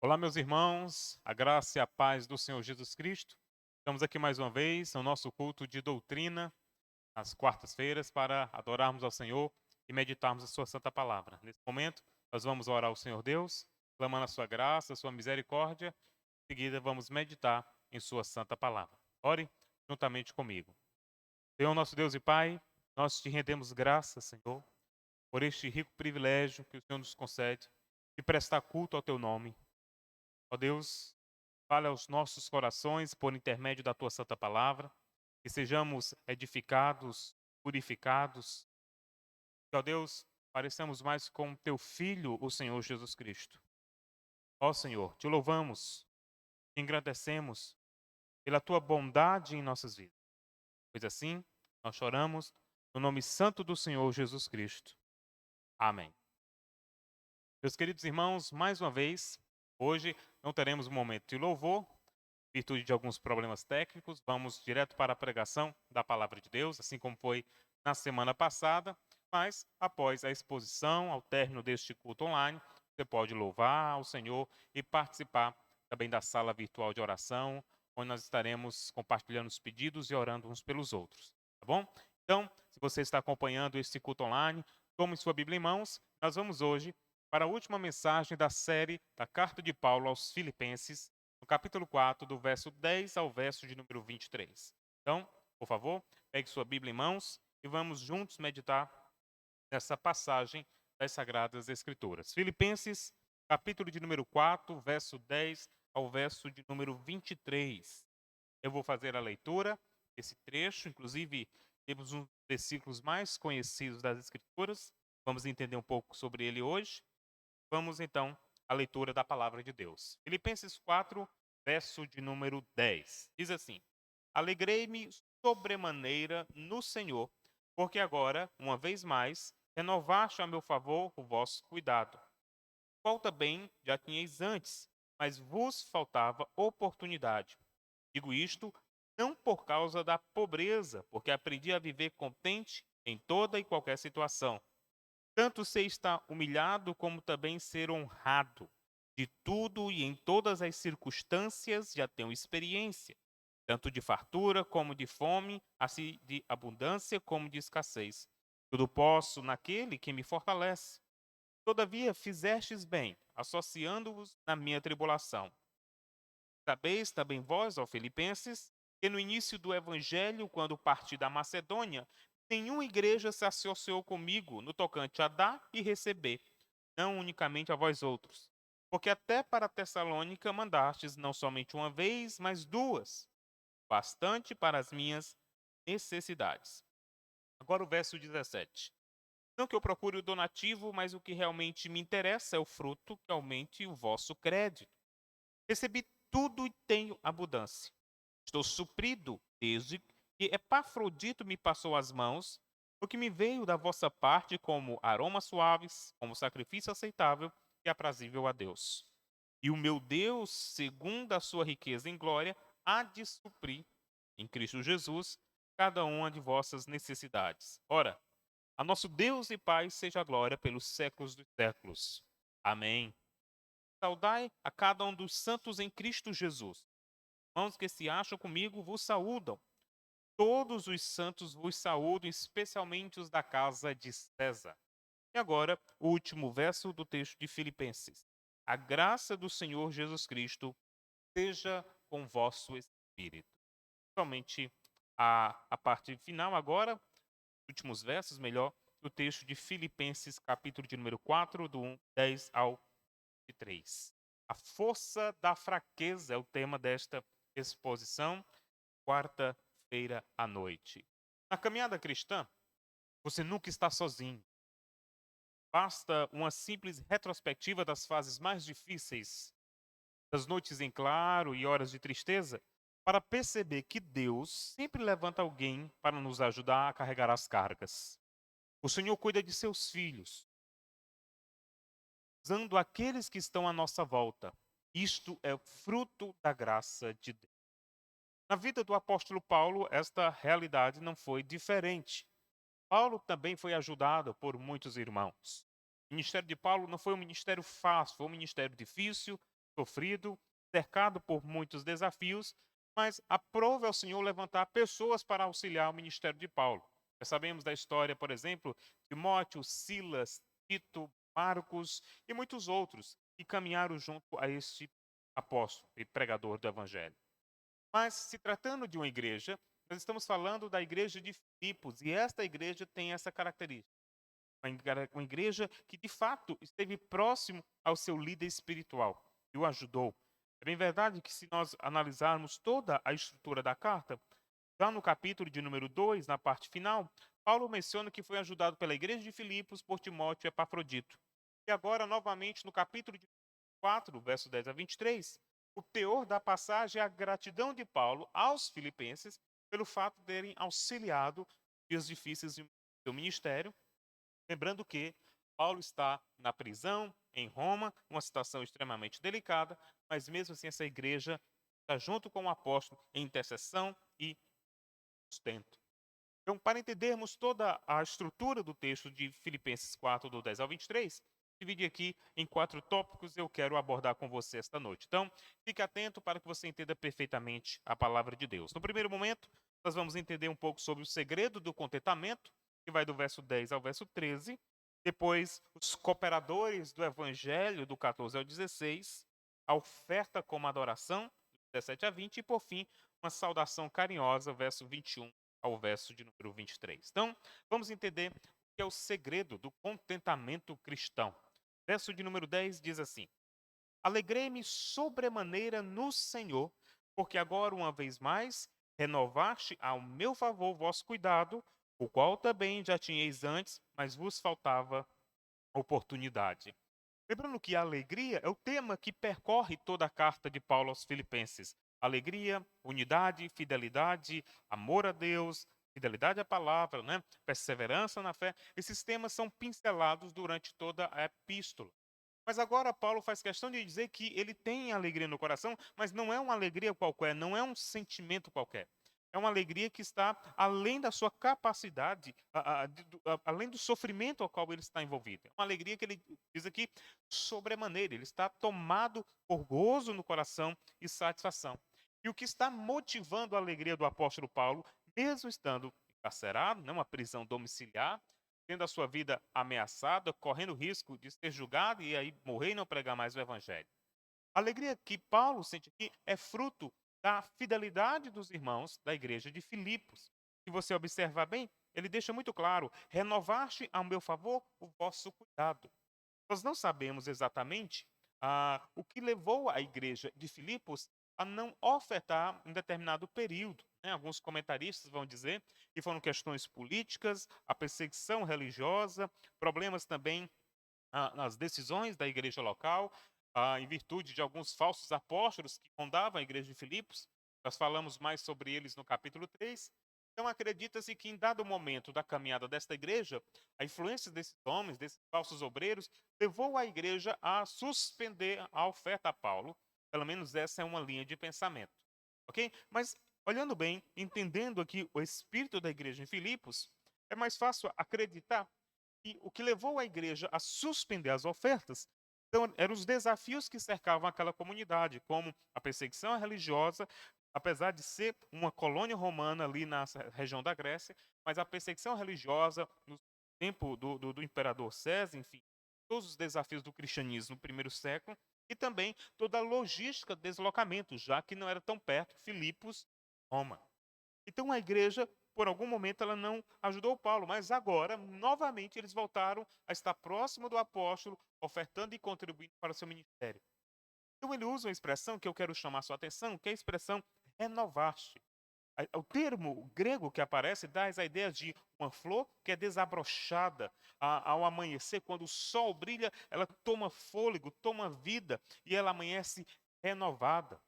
Olá, meus irmãos, a graça e a paz do Senhor Jesus Cristo. Estamos aqui mais uma vez no nosso culto de doutrina, às quartas-feiras, para adorarmos ao Senhor e meditarmos a Sua Santa Palavra. Nesse momento, nós vamos orar ao Senhor Deus, clamando a Sua graça, a Sua misericórdia. Em seguida, vamos meditar em Sua Santa Palavra. Ore juntamente comigo. Senhor, nosso Deus e Pai, nós te rendemos graças, Senhor, por este rico privilégio que o Senhor nos concede de prestar culto ao Teu nome. Ó Deus, fale aos nossos corações por intermédio da tua santa palavra, que sejamos edificados, purificados, que, ó Deus, pareçamos mais com teu Filho, o Senhor Jesus Cristo. Ó Senhor, te louvamos, te engrandecemos pela tua bondade em nossas vidas. Pois assim, nós choramos no nome santo do Senhor Jesus Cristo. Amém. Meus queridos irmãos, mais uma vez, hoje não teremos um momento de louvor, em virtude de alguns problemas técnicos, vamos direto para a pregação da palavra de Deus, assim como foi na semana passada, mas após a exposição, ao término deste culto online, você pode louvar ao Senhor e participar também da sala virtual de oração, onde nós estaremos compartilhando os pedidos e orando uns pelos outros, tá bom? Então, se você está acompanhando este culto online, tome sua Bíblia em mãos, nós vamos hoje para a última mensagem da série da Carta de Paulo aos Filipenses, no capítulo 4, do verso 10 ao verso de número 23. Então, por favor, pegue sua Bíblia em mãos e vamos juntos meditar nessa passagem das Sagradas Escrituras. Filipenses, capítulo de número 4, verso 10 ao verso de número 23. Eu vou fazer a leitura desse trecho, inclusive temos um dos versículos mais conhecidos das Escrituras. Vamos entender um pouco sobre ele hoje. Vamos então à leitura da palavra de Deus. Filipenses 4, verso de número 10. Diz assim: Alegrei-me sobremaneira no Senhor, porque agora, uma vez mais, renovaste a meu favor o vosso cuidado. Qual também já tinhais antes, mas vos faltava oportunidade. Digo isto não por causa da pobreza, porque aprendi a viver contente em toda e qualquer situação. Tanto sei estar humilhado como também ser honrado. De tudo e em todas as circunstâncias já tenho experiência, tanto de fartura como de fome, assim de abundância como de escassez. Tudo posso naquele que me fortalece. Todavia fizestes bem, associando-vos na minha tribulação. Sabeis também vós, ó Filipenses, que no início do evangelho, quando parti da Macedônia, nenhuma igreja se associou comigo no tocante a dar e receber, não unicamente a vós outros. Porque até para Tessalônica mandastes não somente uma vez, mas duas, bastante para as minhas necessidades. Agora o verso 17. Não que eu procure o donativo, mas o que realmente me interessa é o fruto que aumente o vosso crédito. Recebi tudo e tenho abundância. Estou suprido desde que Epafrodito me passou as mãos, o que me veio da vossa parte como aromas suaves, como sacrifício aceitável e aprazível a Deus. E o meu Deus, segundo a sua riqueza em glória, há de suprir, em Cristo Jesus, cada uma de vossas necessidades. Ora, a nosso Deus e Pai seja a glória pelos séculos dos séculos. Amém. Saudai a cada um dos santos em Cristo Jesus. Irmãos que se acham comigo vos saúdam. Todos os santos vos saúdam, especialmente os da casa de César. E agora, o último verso do texto de Filipenses. A graça do Senhor Jesus Cristo seja com vosso espírito. Somente a parte final agora, últimos versos, melhor, do texto de Filipenses, capítulo de número 4, do 10 ao 23. A força da fraqueza é o tema desta exposição, quarta-feira à noite. Na caminhada cristã, você nunca está sozinho. Basta uma simples retrospectiva das fases mais difíceis, das noites em claro e horas de tristeza, para perceber que Deus sempre levanta alguém para nos ajudar a carregar as cargas. O Senhor cuida de seus filhos, usando aqueles que estão à nossa volta. Isto é fruto da graça de Deus. Na vida do apóstolo Paulo, esta realidade não foi diferente. Paulo também foi ajudado por muitos irmãos. O ministério de Paulo não foi um ministério fácil, foi um ministério difícil, sofrido, cercado por muitos desafios, mas aprove ao Senhor levantar pessoas para auxiliar o ministério de Paulo. Já sabemos da história, por exemplo, Timóteo, Silas, Tito, Marcos e muitos outros que caminharam junto a este apóstolo e pregador do evangelho. Mas, se tratando de uma igreja, nós estamos falando da igreja de Filipos, e esta igreja tem essa característica. Uma igreja que, de fato, esteve próximo ao seu líder espiritual e o ajudou. É bem verdade que, se nós analisarmos toda a estrutura da carta, já no capítulo de número 2, na parte final, Paulo menciona que foi ajudado pela igreja de Filipos por Timóteo e Epafrodito. E agora, novamente, no capítulo de 4, verso 10 a 23, o teor da passagem é a gratidão de Paulo aos filipenses pelo fato de terem auxiliado dias difíceis do seu ministério. Lembrando que Paulo está na prisão, em Roma, uma situação extremamente delicada, mas mesmo assim essa igreja está junto com o apóstolo em intercessão e sustento. Então, para entendermos toda a estrutura do texto de Filipenses 4, do 10 ao 23, dividi aqui em 4 tópicos eu quero abordar com você esta noite. Então, fique atento para que você entenda perfeitamente a palavra de Deus. No primeiro momento, nós vamos entender um pouco sobre o segredo do contentamento, que vai do verso 10 ao verso 13. Depois, os cooperadores do evangelho, do 14 ao 16. A oferta como adoração, do 17 a 20. E, por fim, uma saudação carinhosa, verso 21 ao verso de número 23. Então, vamos entender o que é o segredo do contentamento cristão. Verso de número 10 diz assim: Alegrei-me sobremaneira no Senhor, porque agora, uma vez mais, renovaste ao meu favor vosso cuidado, o qual também já tinhais antes, mas vos faltava oportunidade. Lembrando que a alegria é o tema que percorre toda a carta de Paulo aos Filipenses. Alegria, unidade, fidelidade, amor a Deus, fidelidade à palavra, né? Perseverança na fé. Esses temas são pincelados durante toda a epístola. Mas agora Paulo faz questão de dizer que ele tem alegria no coração, mas não é uma alegria qualquer, não é um sentimento qualquer. É uma alegria que está além da sua capacidade, além do sofrimento ao qual ele está envolvido. É uma alegria que ele diz aqui sobremaneira. Ele está tomado por gozo no coração e satisfação. E o que está motivando a alegria do apóstolo Paulo, mesmo estando encarcerado, uma prisão domiciliar, tendo a sua vida ameaçada, correndo risco de ser julgado e aí morrer e não pregar mais o evangelho. A alegria que Paulo sente aqui é fruto da fidelidade dos irmãos da igreja de Filipos. Se você observar bem, ele deixa muito claro: renovaste ao meu favor o vosso cuidado. Nós não sabemos exatamente o que levou a igreja de Filipos a não ofertar em determinado período. Alguns comentaristas vão dizer que foram questões políticas, a perseguição religiosa, problemas também nas decisões da igreja local, em virtude de alguns falsos apóstolos que fundavam a igreja de Filipos. Nós falamos mais sobre eles no capítulo 3. Então, acredita-se que em dado momento da caminhada desta igreja, a influência desses homens, desses falsos obreiros, levou a igreja a suspender a oferta a Paulo. Pelo menos essa é uma linha de pensamento. Ok? Mas, olhando bem, entendendo aqui o espírito da igreja em Filipos, é mais fácil acreditar que o que levou a igreja a suspender as ofertas eram os desafios que cercavam aquela comunidade, como a perseguição religiosa, apesar de ser uma colônia romana ali na região da Grécia, mas a perseguição religiosa no tempo do imperador César, enfim, todos os desafios do cristianismo no primeiro século, e também toda a logística de deslocamento, já que não era tão perto, Filipos, Roma. Então a igreja, por algum momento, ela não ajudou Paulo, mas agora, novamente, eles voltaram a estar próximo do apóstolo, ofertando e contribuindo para o seu ministério. Então ele usa uma expressão que eu quero chamar a sua atenção, que é a expressão renovar-se. O termo grego que aparece dá essa ideia de uma flor que é desabrochada ao amanhecer, quando o sol brilha, ela toma fôlego, toma vida e ela amanhece renovada.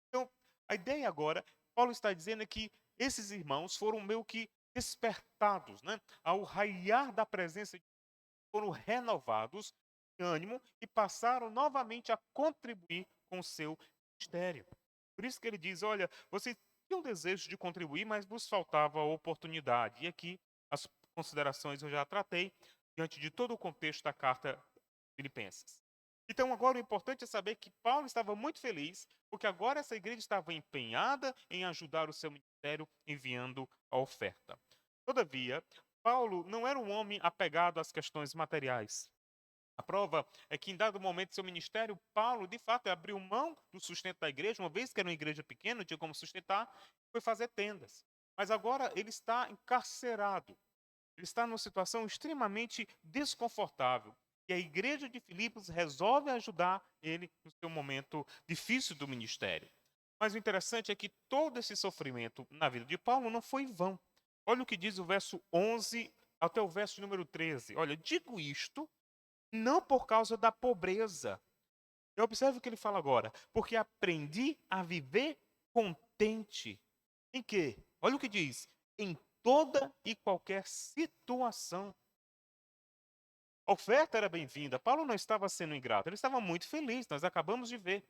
Então, a ideia agora, Paulo está dizendo é que esses irmãos foram meio que despertados, ao raiar da presença de Deus, foram renovados em ânimo e passaram novamente a contribuir com o seu ministério. Por isso que ele diz: olha, vocês tinham desejo de contribuir, mas vos faltava a oportunidade. E aqui as considerações eu já tratei diante de todo o contexto da carta Filipenses. Então, agora o importante é saber que Paulo estava muito feliz, porque agora essa igreja estava empenhada em ajudar o seu ministério, enviando a oferta. Todavia, Paulo não era um homem apegado às questões materiais. A prova é que, em dado momento do seu ministério, Paulo, de fato, abriu mão do sustento da igreja, uma vez que era uma igreja pequena, não tinha como sustentar, foi fazer tendas. Mas agora ele está encarcerado. Ele está numa situação extremamente desconfortável. E a igreja de Filipos resolve ajudar ele no seu momento difícil do ministério. Mas o interessante é que todo esse sofrimento na vida de Paulo não foi em vão. Olha o que diz o verso 11 até o verso número 13. Olha, digo isto não por causa da pobreza. E observe o que ele fala agora. Porque aprendi a viver contente. Em quê? Olha o que diz. Em toda e qualquer situação. A oferta era bem-vinda. Paulo não estava sendo ingrato, ele estava muito feliz, nós acabamos de ver.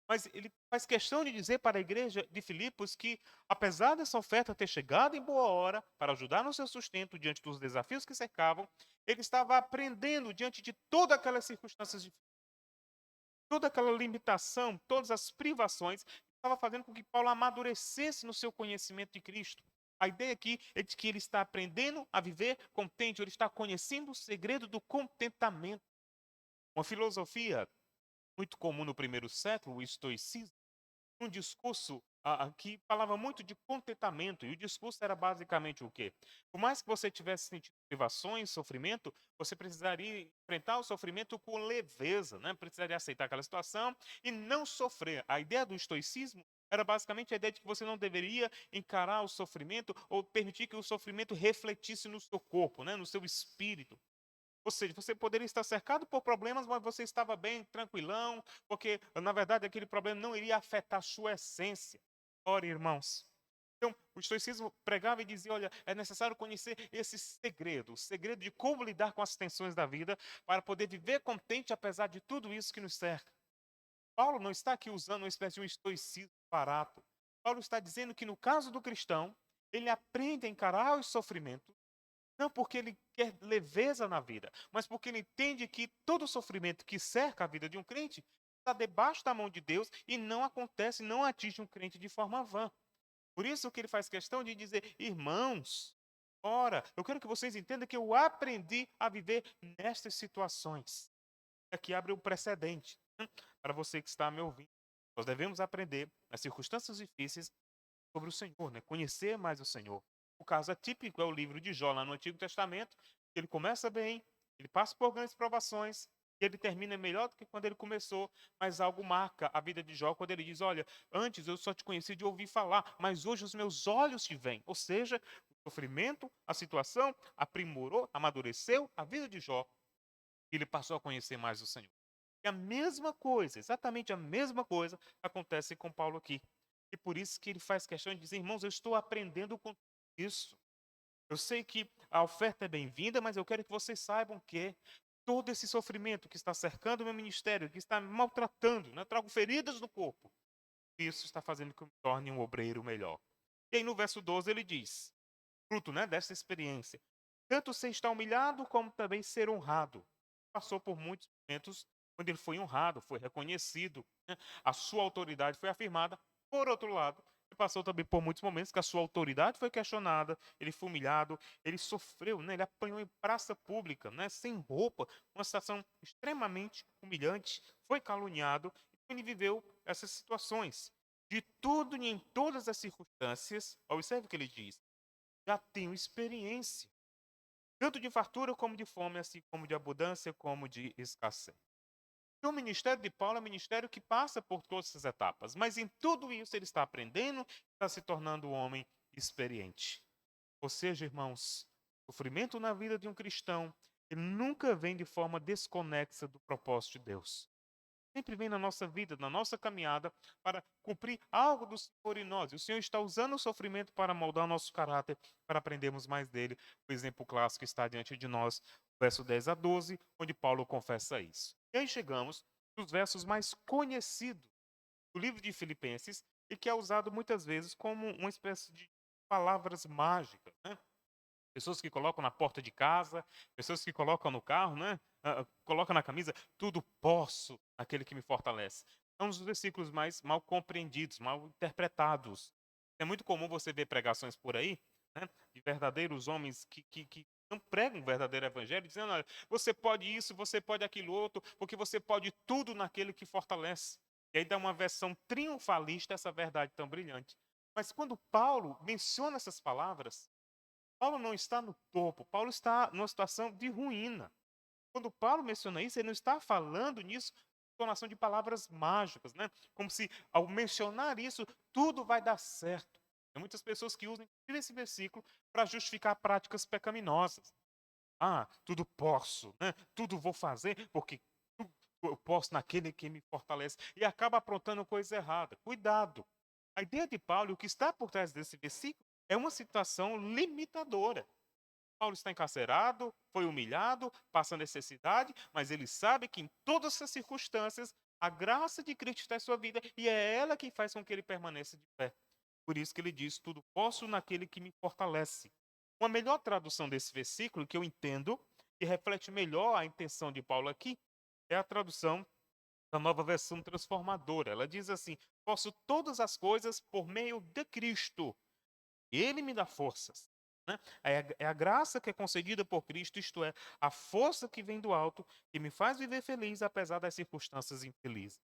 Mas ele faz questão de dizer para a igreja de Filipos que, apesar dessa oferta ter chegado em boa hora para ajudar no seu sustento diante dos desafios que cercavam, ele estava aprendendo diante de todas aquelas circunstâncias, toda aquela limitação, todas as privações, estava fazendo com que Paulo amadurecesse no seu conhecimento de Cristo. A ideia aqui é de que ele está aprendendo a viver contente, ele está conhecendo o segredo do contentamento. Uma filosofia muito comum no primeiro século, o estoicismo, um discurso que falava muito de contentamento, e o discurso era basicamente o quê? Por mais que você tivesse sentido privações, sofrimento, você precisaria enfrentar o sofrimento com leveza, né? Precisaria aceitar aquela situação e não sofrer. A ideia do estoicismo era basicamente a ideia de que você não deveria encarar o sofrimento ou permitir que o sofrimento refletisse no seu corpo, né? No seu espírito. Ou seja, você poderia estar cercado por problemas, mas você estava bem, tranquilão, porque, na verdade, aquele problema não iria afetar a sua essência. Ora, irmãos. Então, o estoicismo pregava e dizia: olha, é necessário conhecer esse segredo, o segredo de como lidar com as tensões da vida, para poder viver contente apesar de tudo isso que nos cerca. Paulo não está aqui usando uma espécie de um estoicismo barato. Paulo está dizendo que, no caso do cristão, ele aprende a encarar os sofrimentos não porque ele quer leveza na vida, mas porque ele entende que todo sofrimento que cerca a vida de um crente está debaixo da mão de Deus e não acontece, não atinge um crente de forma vã. Por isso que ele faz questão de dizer, irmãos, ora, eu quero que vocês entendam que eu aprendi a viver nestas situações. Aqui abre um precedente, né, para você que está me ouvindo. Nós devemos aprender, nas circunstâncias difíceis, sobre o Senhor, né? Conhecer mais o Senhor. O caso atípico é o livro de Jó, lá no Antigo Testamento. Ele começa bem, ele passa por grandes provações, e ele termina melhor do que quando ele começou, mas algo marca a vida de Jó quando ele diz: olha, antes eu só te conheci de ouvir falar, mas hoje os meus olhos te veem. Ou seja, o sofrimento, a situação aprimorou, amadureceu a vida de Jó, e ele passou a conhecer mais o Senhor. E a mesma coisa, exatamente a mesma coisa, acontece com Paulo aqui. E por isso que ele faz questão de dizer, irmãos, eu estou aprendendo com isso. Eu sei que a oferta é bem-vinda, mas eu quero que vocês saibam que todo esse sofrimento que está cercando o meu ministério, que está me maltratando, né, trago feridas no corpo, isso está fazendo que eu me torne um obreiro melhor. E aí no verso 12 ele diz, fruto, né, dessa experiência, tanto ser está humilhado como também ser honrado. Passou por muitos momentos onde ele foi honrado, foi reconhecido, né, a sua autoridade foi afirmada. Por outro lado, ele passou também por muitos momentos que a sua autoridade foi questionada, ele foi humilhado, ele sofreu, né, ele apanhou em praça pública, né, sem roupa, uma situação extremamente humilhante, foi caluniado, e ele viveu essas situações. De tudo e em todas as circunstâncias, observe o que ele diz, já tenho experiência, tanto de fartura como de fome, assim como de abundância, como de escassez. Então, o ministério de Paulo é um ministério que passa por todas essas etapas, mas em tudo isso ele está aprendendo, está se tornando um homem experiente. Ou seja, irmãos, o sofrimento na vida de um cristão, ele nunca vem de forma desconexa do propósito de Deus. Sempre vem na nossa vida, na nossa caminhada, para cumprir algo do Senhor em nós. E o Senhor está usando o sofrimento para moldar o nosso caráter, para aprendermos mais dele. O exemplo clássico está diante de nós, verso 10 a 12, onde Paulo confessa isso. E aí chegamos nos versos mais conhecidos do livro de Filipenses, e que é usado muitas vezes como uma espécie de palavras mágicas, né? Pessoas que colocam na porta de casa, pessoas que colocam no carro, né? coloca na camisa, tudo posso naquele que me fortalece. É um dos versículos mais mal compreendidos, mal interpretados. É muito comum você ver pregações por aí, né, de verdadeiros homens que não pregam o verdadeiro evangelho, dizendo, olha, você pode isso, você pode aquilo outro, porque você pode tudo naquele que fortalece. E aí dá uma versão triunfalista essa verdade tão brilhante. Mas quando Paulo menciona essas palavras, Paulo não está no topo, Paulo está numa situação de ruína. Quando Paulo menciona isso, ele não está falando nisso com entonação de palavras mágicas, né? Como se ao mencionar isso, tudo vai dar certo. Tem muitas pessoas que usam esse versículo para justificar práticas pecaminosas. Ah, tudo posso, né? Tudo vou fazer porque eu posso naquele que me fortalece. E acaba aprontando coisa errada. Cuidado. A ideia de Paulo, o que está por trás desse versículo, é uma situação limitadora. Paulo está encarcerado, foi humilhado, passa necessidade, mas ele sabe que em todas essas circunstâncias, a graça de Cristo está em sua vida e é ela que faz com que ele permaneça de pé. Por isso que ele diz: tudo posso naquele que me fortalece. Uma melhor tradução desse versículo, que eu entendo, que reflete melhor a intenção de Paulo aqui, é a tradução da Nova Versão Transformadora. Ela diz assim: posso todas as coisas por meio de Cristo. Ele me dá forças. Né? É a graça que é concedida por Cristo, isto é, a força que vem do alto, que me faz viver feliz apesar das circunstâncias infelizes.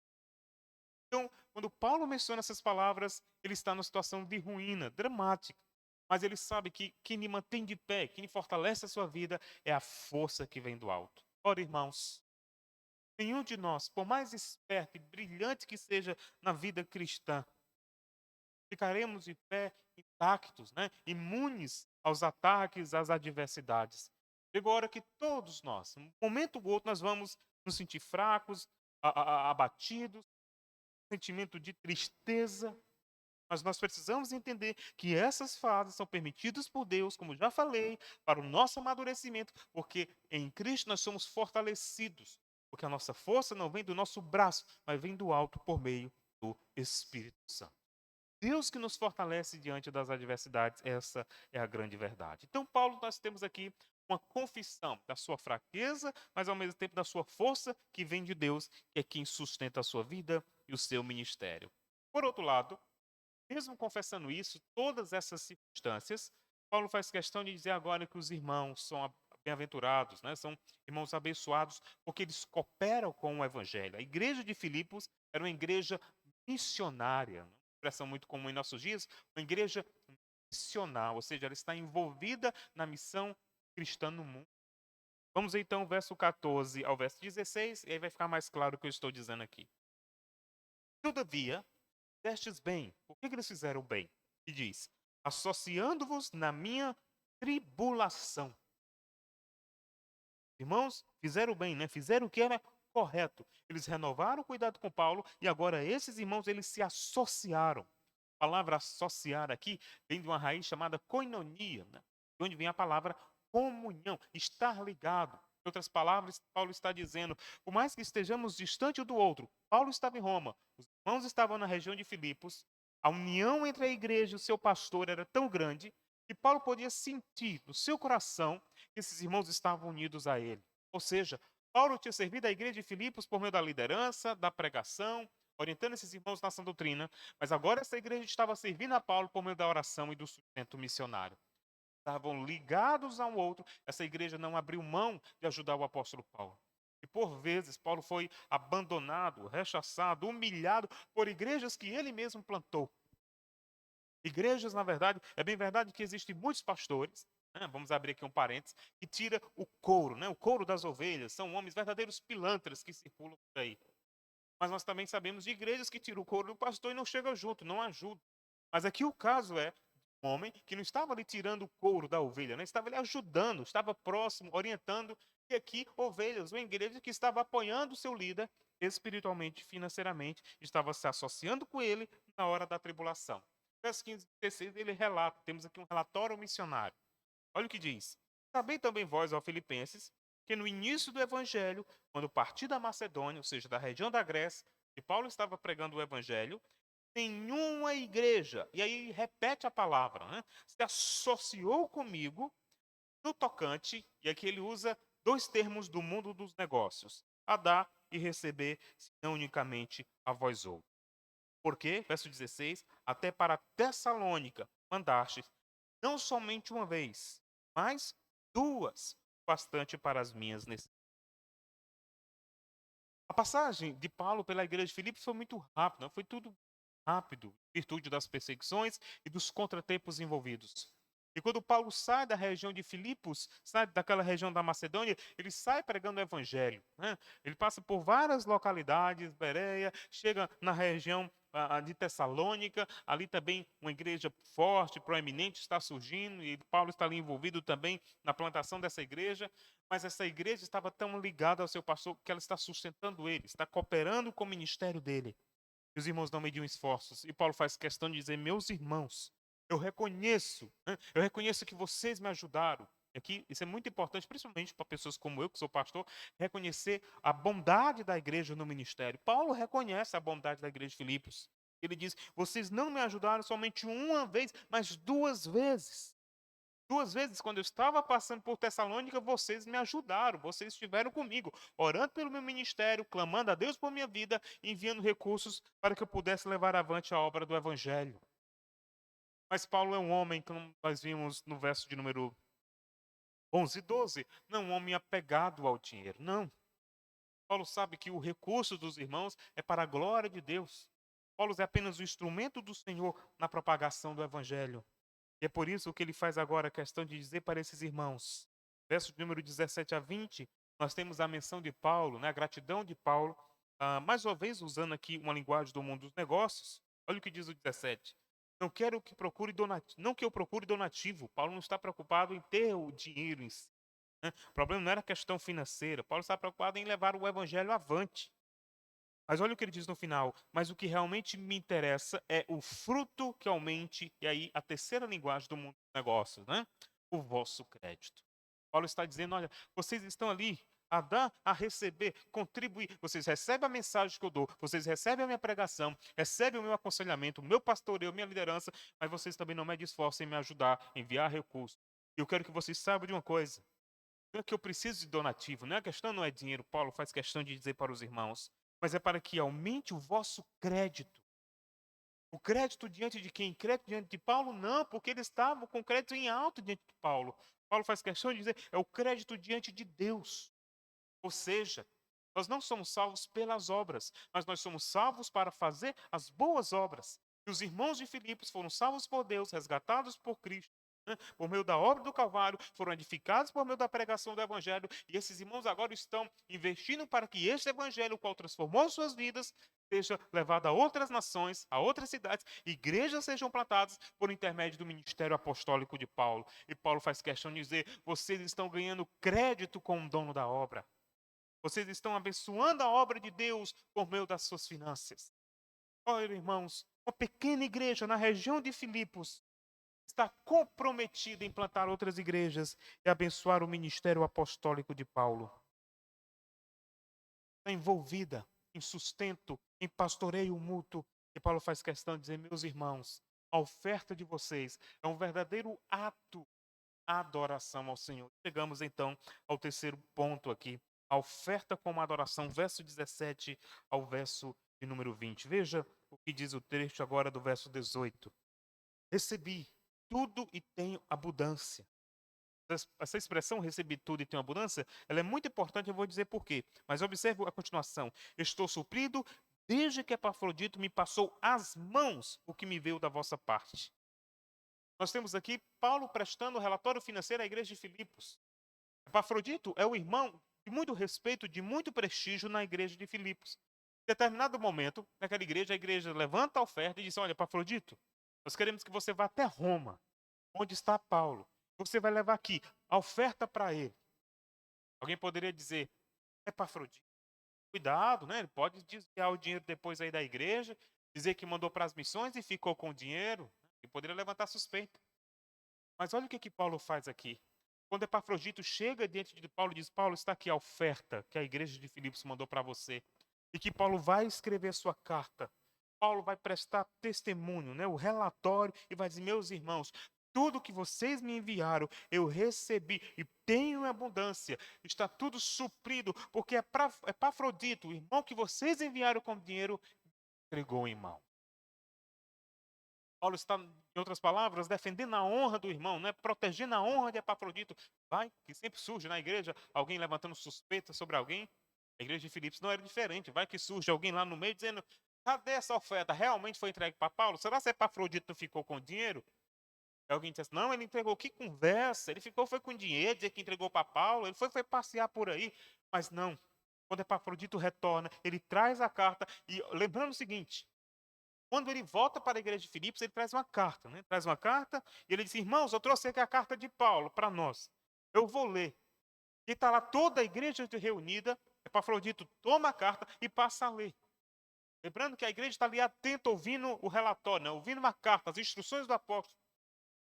Então, quando Paulo menciona essas palavras, ele está numa situação de ruína, dramática. Mas ele sabe que quem me mantém de pé, quem fortalece a sua vida, é a força que vem do alto. Ora, irmãos, nenhum de nós, por mais esperto e brilhante que seja na vida cristã, ficaremos de pé intactos, né? Imunes aos ataques, às adversidades. Chegou a hora que todos nós, um momento ou outro, nós vamos nos sentir fracos, abatidos, sentimento de tristeza, mas nós precisamos entender que essas fases são permitidas por Deus, como já falei, para o nosso amadurecimento, porque em Cristo nós somos fortalecidos, porque a nossa força não vem do nosso braço, mas vem do alto por meio do Espírito Santo. Deus que nos fortalece diante das adversidades, essa é a grande verdade. Então, Paulo, nós temos aqui uma confissão da sua fraqueza, mas ao mesmo tempo da sua força que vem de Deus, que é quem sustenta a sua vida e o seu ministério. Por outro lado, mesmo confessando isso, todas essas circunstâncias, Paulo faz questão de dizer agora que os irmãos são bem-aventurados, né? São irmãos abençoados, porque eles cooperam com o evangelho. A igreja de Filipos era uma igreja missionária, uma expressão muito comum em nossos dias, uma igreja missional, ou seja, ela está envolvida na missão cristã no mundo. Vamos então ao verso 14 ao verso 16, e aí vai ficar mais claro o que eu estou dizendo aqui. Todavia, destes bem. Por que eles fizeram bem? E diz: associando-vos na minha tribulação. Irmãos, fizeram bem, né? Fizeram o que era correto. Eles renovaram o cuidado com Paulo e agora esses irmãos eles se associaram. A palavra associar aqui vem de uma raiz chamada koinonia, né? De onde vem a palavra comunhão, estar ligado. Em outras palavras, Paulo está dizendo, por mais que estejamos distante um do outro, Paulo estava em Roma, os irmãos estavam na região de Filipos, a união entre a igreja e o seu pastor era tão grande que Paulo podia sentir no seu coração que esses irmãos estavam unidos a ele. Ou seja, Paulo tinha servido a igreja de Filipos por meio da liderança, da pregação, orientando esses irmãos na sã doutrina, mas agora essa igreja estava servindo a Paulo por meio da oração e do sustento missionário. Estavam ligados a um outro, essa igreja não abriu mão de ajudar o apóstolo Paulo. E por vezes Paulo foi abandonado, rechaçado, humilhado por igrejas que ele mesmo plantou. Igrejas, na verdade, é bem verdade que existem muitos pastores, né, vamos abrir aqui um parênteses, que tira o couro, né, o couro das ovelhas, são homens verdadeiros pilantras que circulam por aí. Mas nós também sabemos de igrejas que tiram o couro do pastor e não chegam junto, não ajudam. Mas aqui o caso é um homem que não estava ali tirando o couro da ovelha, né? Estava ali ajudando, estava próximo, orientando, e aqui ovelhas, uma igreja que estava apoiando o seu líder espiritualmente, financeiramente, estava se associando com ele na hora da tribulação. Verso 15 e 16, ele relata, temos aqui um relatório missionário. Olha o que diz. Sabei também vós, ó Filipenses, que no início do evangelho, quando parti da Macedônia, ou seja, da região da Grécia, e Paulo estava pregando o evangelho, nenhuma igreja, e aí repete a palavra, né, se associou comigo no tocante, e aqui ele usa dois termos do mundo dos negócios: a dar e receber, não unicamente a vós outros. Porque, verso 16, até para Tessalônica mandastes, não somente uma vez, mas duas, bastante para as minhas necessidades. A passagem de Paulo pela igreja de Filipos foi muito rápida, foi tudo rápido, em virtude das perseguições e dos contratempos envolvidos. E quando Paulo sai da região de Filipos, sai daquela região da Macedônia, ele sai pregando o evangelho, né? Ele passa por várias localidades, Bereia, chega na região de Tessalônica, ali também uma igreja forte, proeminente está surgindo, e Paulo está ali envolvido também na plantação dessa igreja, mas essa igreja estava tão ligada ao seu pastor que ela está sustentando ele, está cooperando com o ministério dele. E os irmãos não mediam esforços. E Paulo faz questão de dizer: meus irmãos, eu reconheço, né? Eu reconheço que vocês me ajudaram. E aqui, isso é muito importante, principalmente para pessoas como eu, que sou pastor, reconhecer a bondade da igreja no ministério. Paulo reconhece a bondade da igreja de Filipos. Ele diz: vocês não me ajudaram somente uma vez, mas duas vezes. Duas vezes, quando eu estava passando por Tessalônica, vocês me ajudaram, vocês estiveram comigo, orando pelo meu ministério, clamando a Deus por minha vida, enviando recursos para que eu pudesse levar avante a obra do Evangelho. Mas Paulo é um homem, como nós vimos no verso de número 11 e 12, não um homem apegado ao dinheiro, não. Paulo sabe que o recurso dos irmãos é para a glória de Deus. Paulo é apenas o instrumento do Senhor na propagação do Evangelho. E é por isso que ele faz agora a questão de dizer para esses irmãos. Verso número 17 a 20, nós temos a menção de Paulo, né, a gratidão de Paulo, mais uma vez usando aqui uma linguagem do mundo dos negócios. Olha o que diz o 17. Não quero que procure donativo, não que eu procure donativo. Paulo não está preocupado em ter o dinheiro em si, né? O problema não era a questão financeira. Paulo está preocupado em levar o evangelho avante. Mas olha o que ele diz no final. Mas o que realmente me interessa é o fruto que aumente, e aí a terceira linguagem do mundo dos negócios, né? O vosso crédito. Paulo está dizendo: olha, vocês estão ali a dar, a receber, contribuir. Vocês recebem a mensagem que eu dou, vocês recebem a minha pregação, recebem o meu aconselhamento, o meu pastoreio, a minha liderança, mas vocês também não me esforçam em me ajudar, enviar recursos. E eu quero que vocês saibam de uma coisa. Não é que eu preciso de donativo, não é a questão, não é dinheiro. Paulo faz questão de dizer para os irmãos, mas é para que aumente o vosso crédito. O crédito diante de quem? Crédito diante de Paulo? Não, porque eles estavam com crédito em alto diante de Paulo. Paulo faz questão de dizer, é o crédito diante de Deus. Ou seja, nós não somos salvos pelas obras, mas nós somos salvos para fazer as boas obras. E os irmãos de Filipos foram salvos por Deus, resgatados por Cristo, né, por meio da obra do Calvário, foram edificados por meio da pregação do Evangelho, e esses irmãos agora estão investindo para que este Evangelho, o qual transformou suas vidas, seja levado a outras nações, a outras cidades, igrejas sejam plantadas por intermédio do ministério apostólico de Paulo. E Paulo faz questão de dizer: vocês estão ganhando crédito com o dono da obra. Vocês estão abençoando a obra de Deus por meio das suas finanças. Olha, irmãos, uma pequena igreja na região de Filipos está comprometida em plantar outras igrejas e abençoar o ministério apostólico de Paulo. Está envolvida em sustento, em pastoreio mútuo. E Paulo faz questão de dizer: meus irmãos, a oferta de vocês é um verdadeiro ato adoração ao Senhor. Chegamos então ao terceiro ponto aqui, a oferta como adoração, verso 17 ao verso de número 20. Veja o que diz o trecho agora do verso 18. Recebi tudo e tenho abundância. Essa expressão, recebi tudo e tenho abundância, ela é muito importante, eu vou dizer por quê. Mas observe a continuação. Estou suprido desde que Epafrodito me passou às mãos o que me veio da vossa parte. Nós temos aqui Paulo prestando relatório financeiro à igreja de Filipos. Epafrodito é o irmão de muito respeito, de muito prestígio na igreja de Filipos. Em determinado momento, naquela igreja, a igreja levanta a oferta e diz: olha, Epafrodito, nós queremos que você vá até Roma, onde está Paulo. Você vai levar aqui a oferta para ele. Alguém poderia dizer: Epafrodito, cuidado, né? Ele pode desviar o dinheiro depois aí da igreja, dizer que mandou para as missões e ficou com o dinheiro, e poderia levantar suspeita. Mas olha o que Paulo faz aqui. Quando Epafrodito chega diante de Paulo e diz: Paulo, está aqui a oferta que a igreja de Filipos mandou para você. E que Paulo vai escrever sua carta. Paulo vai prestar testemunho, né, o relatório, e vai dizer: meus irmãos, tudo que vocês me enviaram, eu recebi e tenho em abundância. Está tudo suprido, porque Epafrodito, o irmão que vocês enviaram com dinheiro, entregou em mão. Paulo está, em outras palavras, defendendo a honra do irmão, né? Protegendo a honra de Epafrodito. Vai, que sempre surge na igreja alguém levantando suspeita sobre alguém. A igreja de Filipos não era diferente. Vai que surge alguém lá no meio dizendo: cadê essa oferta? Realmente foi entregue para Paulo? Será que Epafrodito não ficou com dinheiro? Aí alguém diz: não, ele entregou. Que conversa? Ele ficou foi com dinheiro, dizer que entregou para Paulo. Ele foi passear por aí. Mas não. Quando Epafrodito retorna, ele traz a carta. E lembrando o seguinte: quando ele volta para a igreja de Filipos, ele traz uma carta, né? Traz uma carta e ele diz: irmãos, eu trouxe aqui a carta de Paulo para nós. Eu vou ler. E está lá toda a igreja reunida. Epafrodito toma a carta e passa a ler. Lembrando que a igreja está ali atenta, ouvindo o relatório, né? Ouvindo uma carta, as instruções do apóstolo.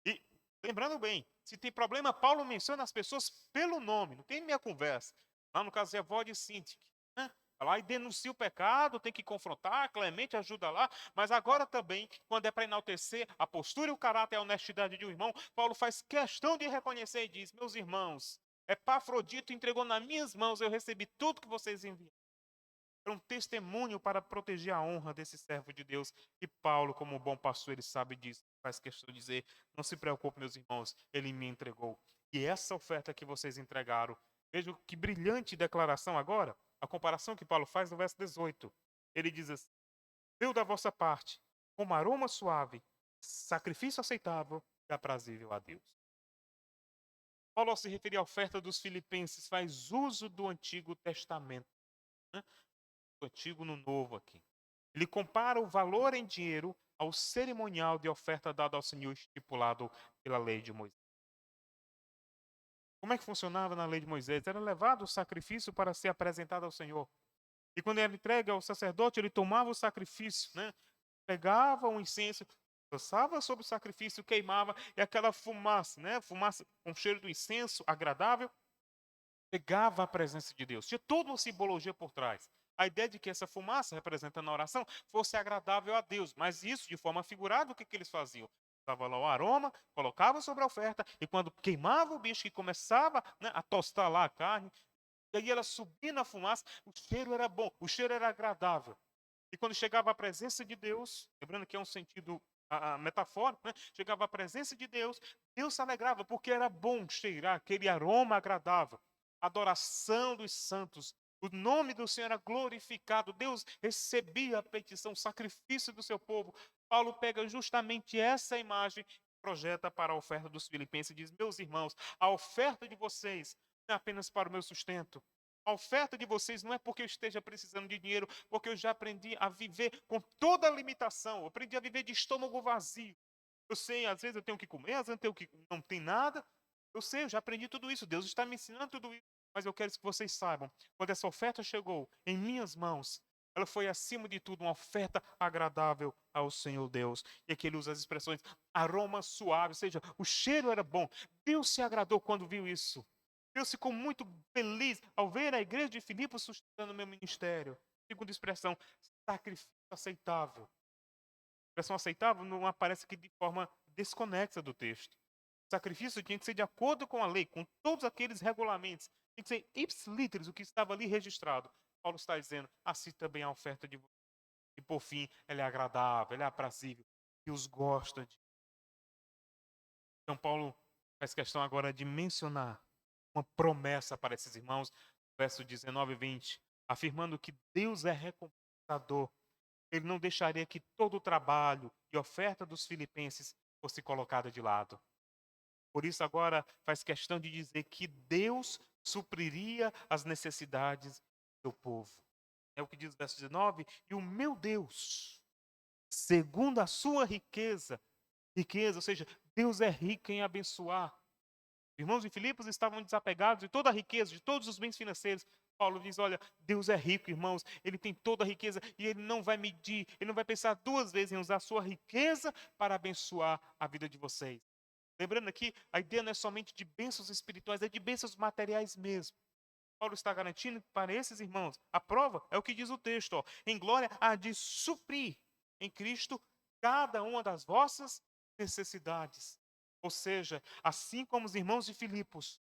E lembrando bem, se tem problema, Paulo menciona as pessoas pelo nome, não tem minha conversa. Lá no caso de Evódia e Sintique, né? Lá e denuncia o pecado, tem que confrontar, Clemente ajuda lá, mas agora também, quando é para enaltecer a postura e o caráter e a honestidade de um irmão, Paulo faz questão de reconhecer e diz: meus irmãos, Epafrodito entregou nas minhas mãos, eu recebi tudo que vocês enviaram. É um testemunho para proteger a honra desse servo de Deus. E Paulo, como bom pastor, ele sabe disso. Faz questão de dizer: não se preocupe, meus irmãos, ele me entregou. E essa oferta que vocês entregaram, veja que brilhante declaração agora, a comparação que Paulo faz no verso 18. Ele diz assim: deu da vossa parte, como aroma suave, sacrifício aceitável e aprazível a Deus. Paulo, ao se referir à oferta dos filipenses, faz uso do Antigo Testamento, né? Do Antigo no Novo aqui. Ele compara o valor em dinheiro ao cerimonial de oferta dado ao Senhor estipulado pela lei de Moisés. Como é que funcionava na lei de Moisés? Era levado o sacrifício para ser apresentado ao Senhor. E quando era entregue ao sacerdote, ele tomava o sacrifício, né? Pegava o incenso, lançava sobre o sacrifício, queimava, e aquela fumaça, né? Fumaça com cheiro do incenso agradável, pegava a presença de Deus. Tinha toda uma simbologia por trás. A ideia de que essa fumaça, representando a oração, fosse agradável a Deus. Mas isso, de forma figurada, o que eles faziam? Estava lá o aroma, colocava sobre a oferta, e quando queimava o bicho, que começava, né, a tostar lá a carne, e aí ela subia na fumaça, o cheiro era bom, o cheiro era agradável. E quando chegava a presença de Deus, lembrando que é um sentido metafórico, né? Chegava a presença de Deus, Deus se alegrava, porque era bom cheirar aquele aroma agradável. Adoração dos santos, o nome do Senhor era glorificado, Deus recebia a petição, o sacrifício do seu povo. Paulo pega justamente essa imagem e projeta para a oferta dos filipenses e diz: meus irmãos, a oferta de vocês não é apenas para o meu sustento. A oferta de vocês não é porque eu esteja precisando de dinheiro, porque eu já aprendi a viver com toda a limitação. Eu aprendi a viver de estômago vazio. Eu sei, às vezes eu tenho que comer, às vezes eu tenho que não tem nada. Eu sei, eu já aprendi tudo isso. Deus está me ensinando tudo isso. Mas eu quero que vocês saibam, quando essa oferta chegou em minhas mãos, ela foi acima de tudo uma oferta agradável ao Senhor Deus. E aqui ele usa as expressões aroma suave, ou seja, o cheiro era bom. Deus se agradou quando viu isso. Deus ficou muito feliz ao ver a igreja de Filipos sustentando o meu ministério. Segunda expressão, sacrifício aceitável. A expressão aceitável não aparece aqui de forma desconexa do texto. O sacrifício tinha que ser de acordo com a lei, com todos aqueles regulamentos. Tinha que ser ipsiliteris, o que estava ali registrado. Paulo está dizendo, assim também a oferta de vocês. E por fim, ela é agradável, ela é aprazível. Deus gosta de. Então Paulo faz questão agora de mencionar uma promessa para esses irmãos, verso 19 e 20, afirmando que Deus é recompensador. Ele não deixaria que todo o trabalho e oferta dos filipenses fosse colocada de lado. Por isso agora faz questão de dizer que Deus supriria as necessidades do povo. É o que diz o verso 19, e o meu Deus, segundo a sua riqueza, ou seja, Deus é rico em abençoar. Irmãos de Filipos estavam desapegados de toda a riqueza, de todos os bens financeiros. Paulo diz, olha, Deus é rico, irmãos, ele tem toda a riqueza e ele não vai medir, ele não vai pensar duas vezes em usar a sua riqueza para abençoar a vida de vocês. Lembrando aqui, a ideia não é somente de bênçãos espirituais, é de bênçãos materiais mesmo. Paulo está garantindo para esses irmãos, a prova é o que diz o texto, ó, em glória há de suprir em Cristo cada uma das vossas necessidades. Ou seja, assim como os irmãos de Filipos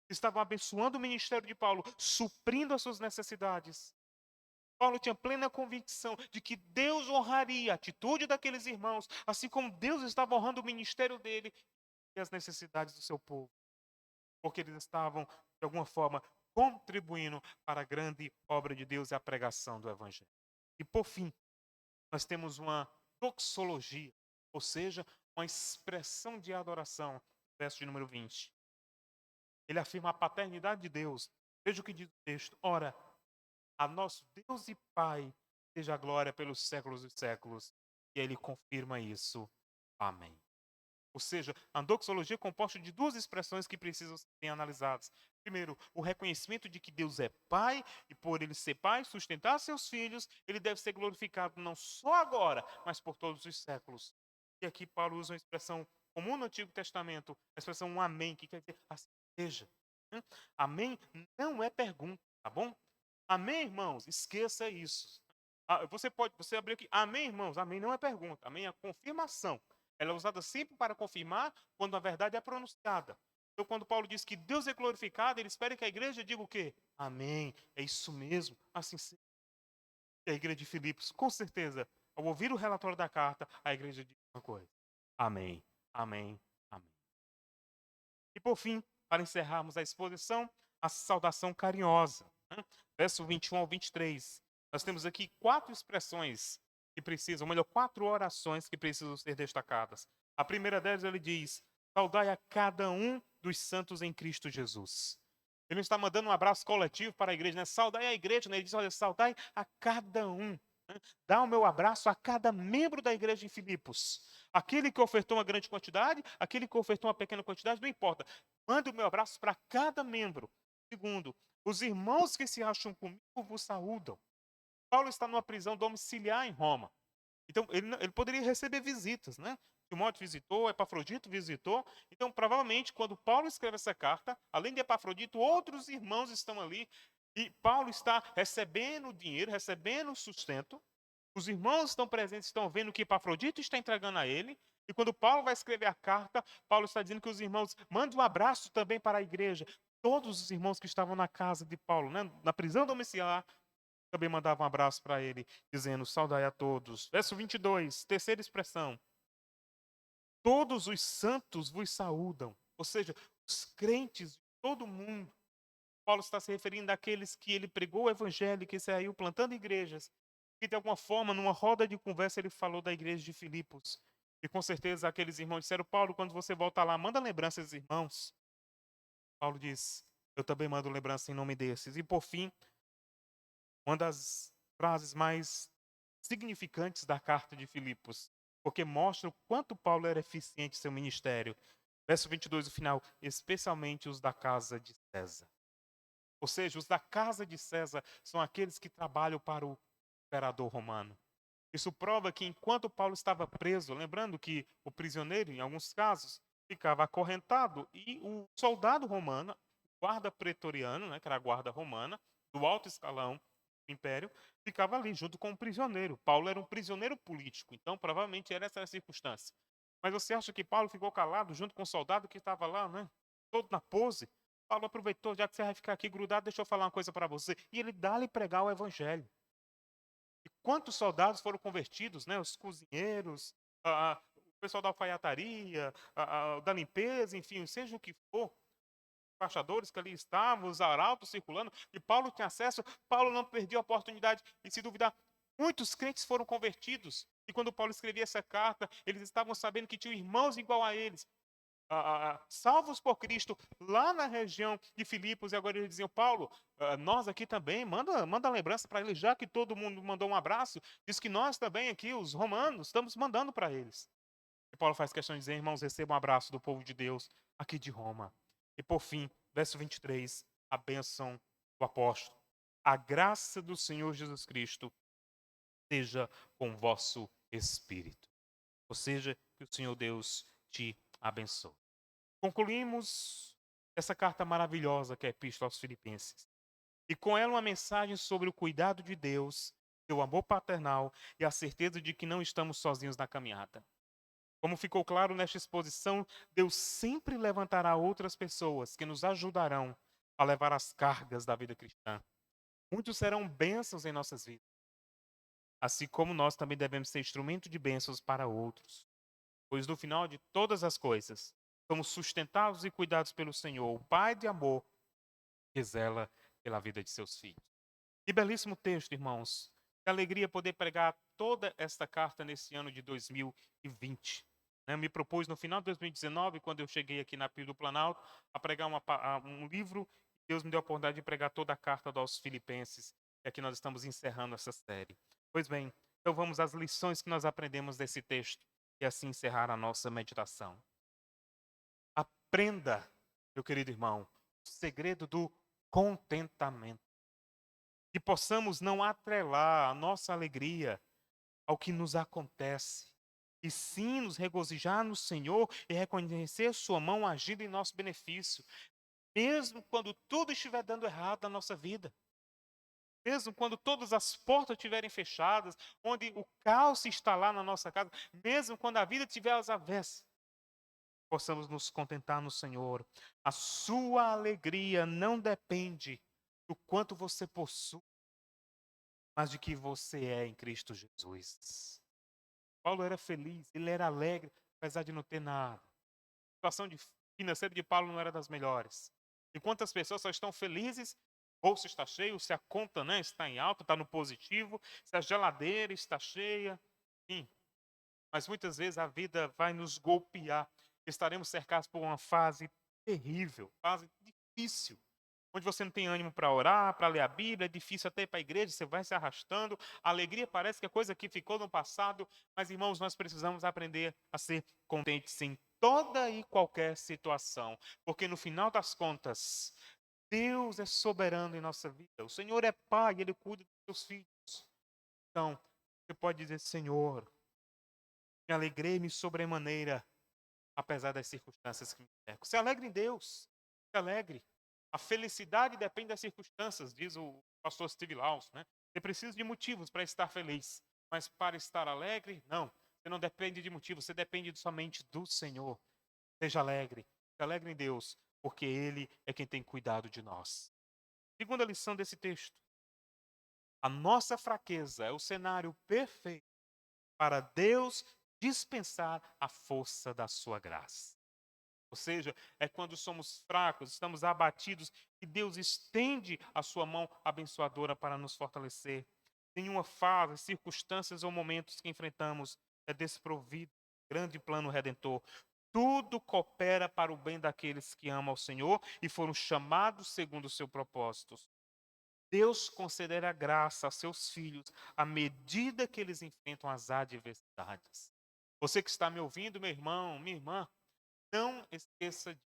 estavam abençoando o ministério de Paulo, suprindo as suas necessidades, Paulo tinha plena convicção de que Deus honraria a atitude daqueles irmãos, assim como Deus estava honrando o ministério dele e as necessidades do seu povo, porque eles estavam, de alguma forma, contribuindo para a grande obra de Deus e a pregação do Evangelho. E, por fim, nós temos uma doxologia, ou seja, uma expressão de adoração, verso de número 20. Ele afirma a paternidade de Deus. Veja o que diz o texto. Ora, a nosso Deus e Pai seja a glória pelos séculos dos séculos. E aí ele confirma isso. Amém. Ou seja, a doxologia é composta de duas expressões que precisam ser analisadas. Primeiro, o reconhecimento de que Deus é Pai, e por ele ser Pai, sustentar seus filhos, ele deve ser glorificado não só agora, mas por todos os séculos. E aqui Paulo usa uma expressão comum no Antigo Testamento, a expressão um amém, que quer dizer assim seja. Amém não é pergunta, tá bom? Amém, irmãos? Esqueça isso. Você abrir aqui, amém, irmãos? Amém não é pergunta, amém é confirmação. Ela é usada sempre para confirmar quando a verdade é pronunciada. Então, quando Paulo diz que Deus é glorificado, ele espera que a igreja diga o quê? Amém. É isso mesmo. Assim seja. E a igreja de Filipos, com certeza, ao ouvir o relatório da carta, a igreja diz uma coisa. Amém. Amém. Amém. E por fim, para encerrarmos a exposição, a saudação carinhosa. Verso 21 ao 23. Nós temos aqui quatro expressões que precisam, ou melhor, quatro orações que precisam ser destacadas. A primeira delas, ele diz: saudai a cada um dos santos em Cristo Jesus. Ele não está mandando um abraço coletivo para a igreja, né? Saudai a igreja, né? Ele diz: olha, saudai a cada um. Dá o meu abraço a cada membro da igreja em Filipos. Aquele que ofertou uma grande quantidade, aquele que ofertou uma pequena quantidade, não importa. Manda o meu abraço para cada membro. Segundo, os irmãos que se acham comigo vos saúdam. Paulo está numa prisão domiciliar em Roma. Então, ele poderia receber visitas, né? Timóteo visitou, Epafrodito visitou. Então, provavelmente, quando Paulo escreve essa carta, além de Epafrodito, outros irmãos estão ali. E Paulo está recebendo dinheiro, recebendo sustento. Os irmãos estão presentes, estão vendo o que Epafrodito está entregando a ele. E quando Paulo vai escrever a carta, Paulo está dizendo que os irmãos mandem um abraço também para a igreja. Todos os irmãos que estavam na casa de Paulo, né, na prisão domiciliar, também mandavam um abraço para ele, dizendo: saudai a todos. Verso 22, terceira expressão. Todos os santos vos saúdam. Ou seja, os crentes de todo mundo. Paulo está se referindo àqueles que ele pregou o evangelho, que saiu plantando igrejas. E de alguma forma, numa roda de conversa, ele falou da igreja de Filipos. E com certeza aqueles irmãos disseram: Paulo, quando você volta lá, manda lembranças dos irmãos. Paulo diz: eu também mando lembrança em nome desses. E por fim, uma das frases mais significantes da carta de Filipos, porque mostra o quanto Paulo era eficiente em seu ministério. Verso 22, o final, especialmente os da casa de César. Ou seja, os da casa de César são aqueles que trabalham para o imperador romano. Isso prova que enquanto Paulo estava preso, lembrando que o prisioneiro, em alguns casos, ficava acorrentado e o soldado romano, o guarda pretoriano, né, que era a guarda romana, do alto escalão do império, ficava ali junto com o prisioneiro. Paulo era um prisioneiro político, então provavelmente era essa a circunstância. Mas você acha que Paulo ficou calado junto com o soldado que estava lá, né, todo na pose? Paulo aproveitou, já que você vai ficar aqui grudado, deixa eu falar uma coisa para você. E ele dá-lhe pregar o evangelho. E quantos soldados foram convertidos, né? Os cozinheiros, o pessoal da alfaiataria, da limpeza, enfim, seja o que for, embaixadores que ali estavam, os arautos circulando, e Paulo tinha acesso, Paulo não perdeu a oportunidade, e se duvidar, muitos crentes foram convertidos, e quando Paulo escrevia essa carta, eles estavam sabendo que tinham irmãos igual a eles, salvos por Cristo lá na região de Filipos, e agora eles diziam: Paulo, nós aqui também, manda lembrança para eles, já que todo mundo mandou um abraço, diz que nós também aqui, os romanos, estamos mandando para eles. E Paulo faz questão de dizer: irmãos, recebam um abraço do povo de Deus aqui de Roma. E por fim, verso 23, a bênção do apóstolo. A graça do Senhor Jesus Cristo seja com o vosso espírito. Ou seja, que o Senhor Deus te abençoe. Concluímos essa carta maravilhosa que é a Epístola aos Filipenses. E com ela uma mensagem sobre o cuidado de Deus, seu amor paternal e a certeza de que não estamos sozinhos na caminhada. Como ficou claro nesta exposição, Deus sempre levantará outras pessoas que nos ajudarão a levar as cargas da vida cristã. Muitos serão bênçãos em nossas vidas, assim como nós também devemos ser instrumento de bênçãos para outros. Pois no final de todas as coisas, somos sustentados e cuidados pelo Senhor, o Pai de amor, que zela pela vida de seus filhos. Que belíssimo texto, irmãos. Que alegria poder pregar toda esta carta nesse ano de 2020. Me propus no final de 2019, quando eu cheguei aqui na Pio do Planalto, a pregar um livro. Deus me deu a oportunidade de pregar toda a carta aos Filipenses. E aqui nós estamos encerrando essa série. Pois bem, então vamos às lições que nós aprendemos desse texto e assim encerrar a nossa meditação. Aprenda, meu querido irmão, o segredo do contentamento. Que possamos não atrelar a nossa alegria ao que nos acontece, e sim nos regozijar no Senhor e reconhecer Sua mão agindo em nosso benefício, mesmo quando tudo estiver dando errado na nossa vida, mesmo quando todas as portas estiverem fechadas, onde o caos se instalar na nossa casa, mesmo quando a vida estiver às avessas, possamos nos contentar no Senhor. A sua alegria não depende do quanto você possui, mas de que você é em Cristo Jesus. Paulo era feliz, ele era alegre, apesar de não ter nada. A situação financeira de Paulo não era das melhores. Enquanto as pessoas só estão felizes, o bolso está cheio, se a conta, está em alta, está no positivo, se a geladeira está cheia, sim. Mas muitas vezes a vida vai nos golpear. Estaremos cercados por uma fase terrível, fase difícil, onde você não tem ânimo para orar, para ler a Bíblia, é difícil até ir para a igreja, você vai se arrastando. A alegria parece que é coisa que ficou no passado, mas irmãos, nós precisamos aprender a ser contentes em toda e qualquer situação, porque no final das contas, Deus é soberano em nossa vida. O Senhor é Pai, Ele cuida dos seus filhos. Então, você pode dizer: Senhor, me alegrei-me sobremaneira, apesar das circunstâncias que me cercam. Se alegre em Deus, se alegre. A felicidade depende das circunstâncias, diz o pastor Steve Laws, Você precisa de motivos para estar feliz, mas para estar alegre, não. Você não depende de motivos, você depende somente do Senhor. Seja alegre, se alegre em Deus, porque Ele é quem tem cuidado de nós. Segunda lição desse texto. A nossa fraqueza é o cenário perfeito para Deus dispensar a força da sua graça. Ou seja, é quando somos fracos, estamos abatidos, que Deus estende a sua mão abençoadora para nos fortalecer. Nenhuma fase, circunstâncias ou momentos que enfrentamos é desprovido do grande plano redentor. Tudo coopera para o bem daqueles que amam ao Senhor e foram chamados segundo o seu propósito. Deus concederá graça a seus filhos à medida que eles enfrentam as adversidades. Você que está me ouvindo, meu irmão, minha irmã, não esqueça disso.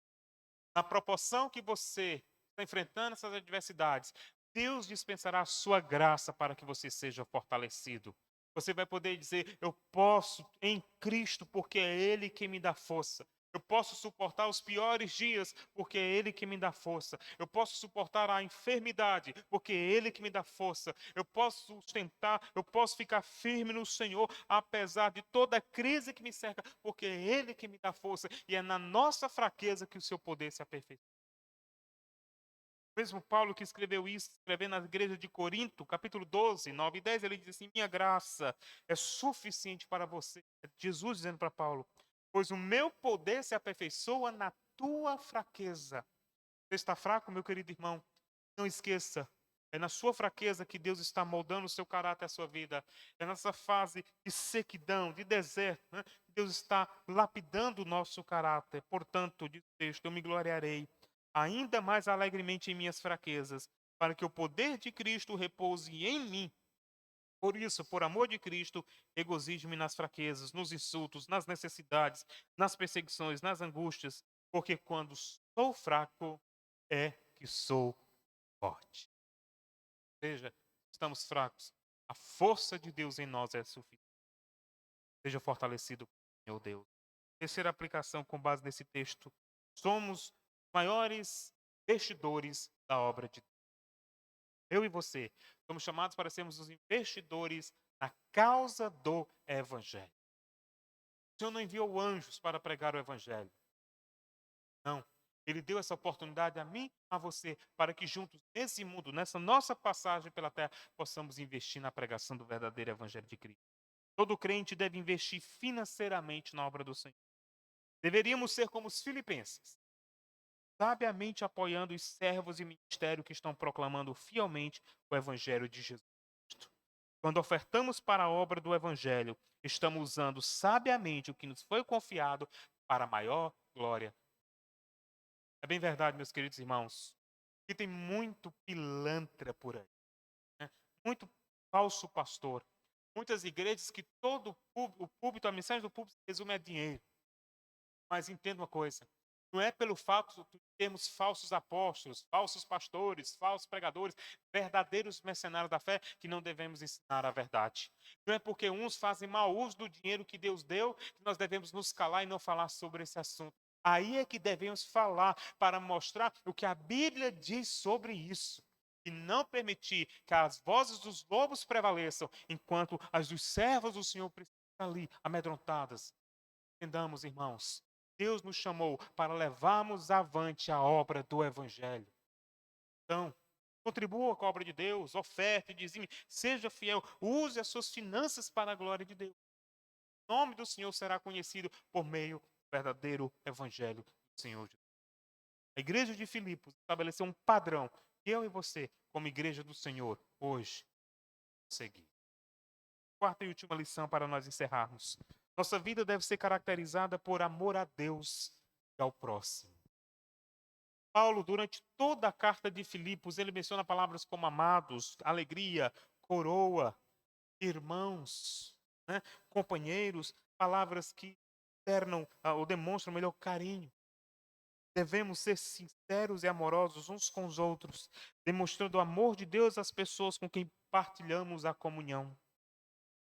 Na proporção que você está enfrentando essas adversidades, Deus dispensará a sua graça para que você seja fortalecido. Você vai poder dizer: eu posso em Cristo, porque é Ele que me dá força. Eu posso suportar os piores dias, porque é Ele que me dá força. Eu posso suportar a enfermidade, porque é Ele que me dá força. Eu posso sustentar, eu posso ficar firme no Senhor, apesar de toda a crise que me cerca, porque é Ele que me dá força. E é na nossa fraqueza que o seu poder se aperfeiçoa. Mesmo Paulo que escreveu isso, escrevendo na igreja de Corinto, capítulo 12, 9 e 10, ele diz assim: minha graça é suficiente para você. É Jesus dizendo para Paulo: pois o meu poder se aperfeiçoa na tua fraqueza. Você está fraco, meu querido irmão? Não esqueça, é na sua fraqueza que Deus está moldando o seu caráter, a sua vida. É nessa fase de sequidão, de deserto, que Deus está lapidando o nosso caráter. Portanto, diz o texto, eu me gloriarei ainda mais alegremente em minhas fraquezas, para que o poder de Cristo repouse em mim. Por isso, por amor de Cristo, regozijo-me nas fraquezas, nos insultos, nas necessidades, nas perseguições, nas angústias, porque quando sou fraco é que sou forte. Ou seja, estamos fracos. A força de Deus em nós é suficiente. Seja fortalecido, meu Deus. Terceira aplicação com base nesse texto. Somos maiores investidores da obra de Deus. Eu e você somos chamados para sermos os investidores na causa do Evangelho. O Senhor não enviou anjos para pregar o evangelho. Não. Ele deu essa oportunidade a mim, a você, para que juntos, nesse mundo, nessa nossa passagem pela terra, possamos investir na pregação do verdadeiro evangelho de Cristo. Todo crente deve investir financeiramente na obra do Senhor. Deveríamos ser como os filipenses, sabiamente apoiando os servos e ministério que estão proclamando fielmente o evangelho de Jesus Cristo. Quando ofertamos para a obra do evangelho, estamos usando sabiamente o que nos foi confiado para a maior glória. É bem verdade, meus queridos irmãos, que tem muito pilantra por aí, né? Muito falso pastor. Muitas igrejas que todo o púlpito, a mensagem do púlpito se resume a dinheiro. Mas entenda uma coisa, não é pelo fato de termos falsos apóstolos, falsos pastores, falsos pregadores, verdadeiros mercenários da fé, que não devemos ensinar a verdade. Não é porque uns fazem mau uso do dinheiro que Deus deu, que nós devemos nos calar e não falar sobre esse assunto. Aí é que devemos falar para mostrar o que a Bíblia diz sobre isso. E não permitir que as vozes dos lobos prevaleçam, enquanto as dos servos do Senhor precisam ali, amedrontadas. Entendamos, irmãos, Deus nos chamou para levarmos avante a obra do Evangelho. Então, contribua com a obra de Deus, oferte, dizime, seja fiel, use as suas finanças para a glória de Deus. O nome do Senhor será conhecido por meio do verdadeiro Evangelho do Senhor Jesus. A igreja de Filipos estabeleceu um padrão que eu e você, como igreja do Senhor, hoje, seguir. Quarta e última lição para nós encerrarmos. Nossa vida deve ser caracterizada por amor a Deus e ao próximo. Paulo, durante toda a carta de Filipos, ele menciona palavras como amados, alegria, coroa, irmãos, né, companheiros, palavras que externam ou demonstram melhor carinho. Devemos ser sinceros e amorosos uns com os outros, demonstrando o amor de Deus às pessoas com quem partilhamos a comunhão.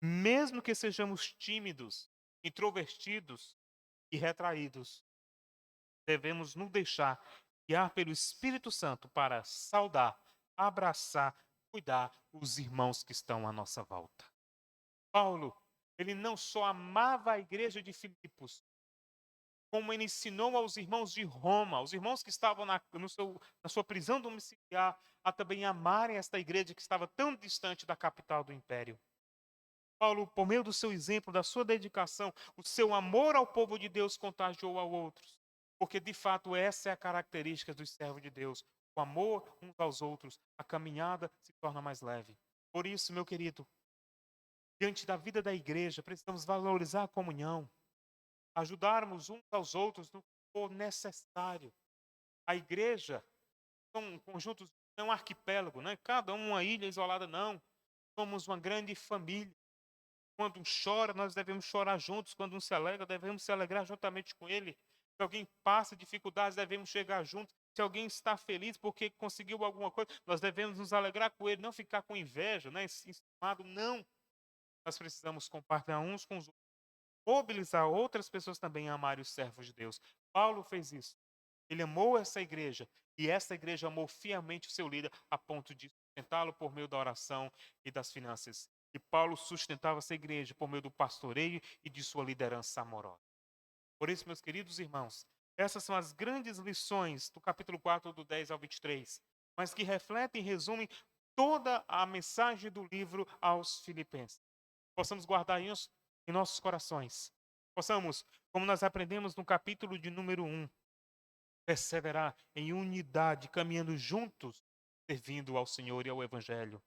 Mesmo que sejamos tímidos, introvertidos e retraídos, devemos nos deixar guiar pelo Espírito Santo para saudar, abraçar, cuidar os irmãos que estão à nossa volta. Paulo, ele não só amava a igreja de Filipos, como ele ensinou aos irmãos de Roma, aos irmãos que estavam na sua prisão domiciliar, a também amarem esta igreja que estava tão distante da capital do império. Paulo, por meio do seu exemplo, da sua dedicação, o seu amor ao povo de Deus contagiou a outros. Porque, de fato, essa é a característica dos servos de Deus. O amor uns aos outros, a caminhada se torna mais leve. Por isso, meu querido, diante da vida da igreja, precisamos valorizar a comunhão, ajudarmos uns aos outros no que for necessário. A igreja é um conjunto, é um arquipélago, né? Cada uma ilha isolada, não. Somos uma grande família. Quando um chora, nós devemos chorar juntos. Quando um se alegra, devemos se alegrar juntamente com ele. Se alguém passa dificuldades, devemos chegar juntos. Se alguém está feliz porque conseguiu alguma coisa, nós devemos nos alegrar com ele, não ficar com inveja, né? Enciumado, não. Nós precisamos compartilhar uns com os outros, mobilizar outras pessoas também a amarem os servos de Deus. Paulo fez isso. Ele amou essa igreja e essa igreja amou fielmente o seu líder a ponto de sustentá-lo por meio da oração e das finanças. E Paulo sustentava essa igreja por meio do pastoreio e de sua liderança amorosa. Por isso, meus queridos irmãos, essas são as grandes lições do capítulo 4, do 10 ao 23, mas que refletem e resumem toda a mensagem do livro aos Filipenses. Possamos guardar isso em nossos corações. Possamos, como nós aprendemos no capítulo de número 1, perseverar em unidade, caminhando juntos, servindo ao Senhor e ao Evangelho.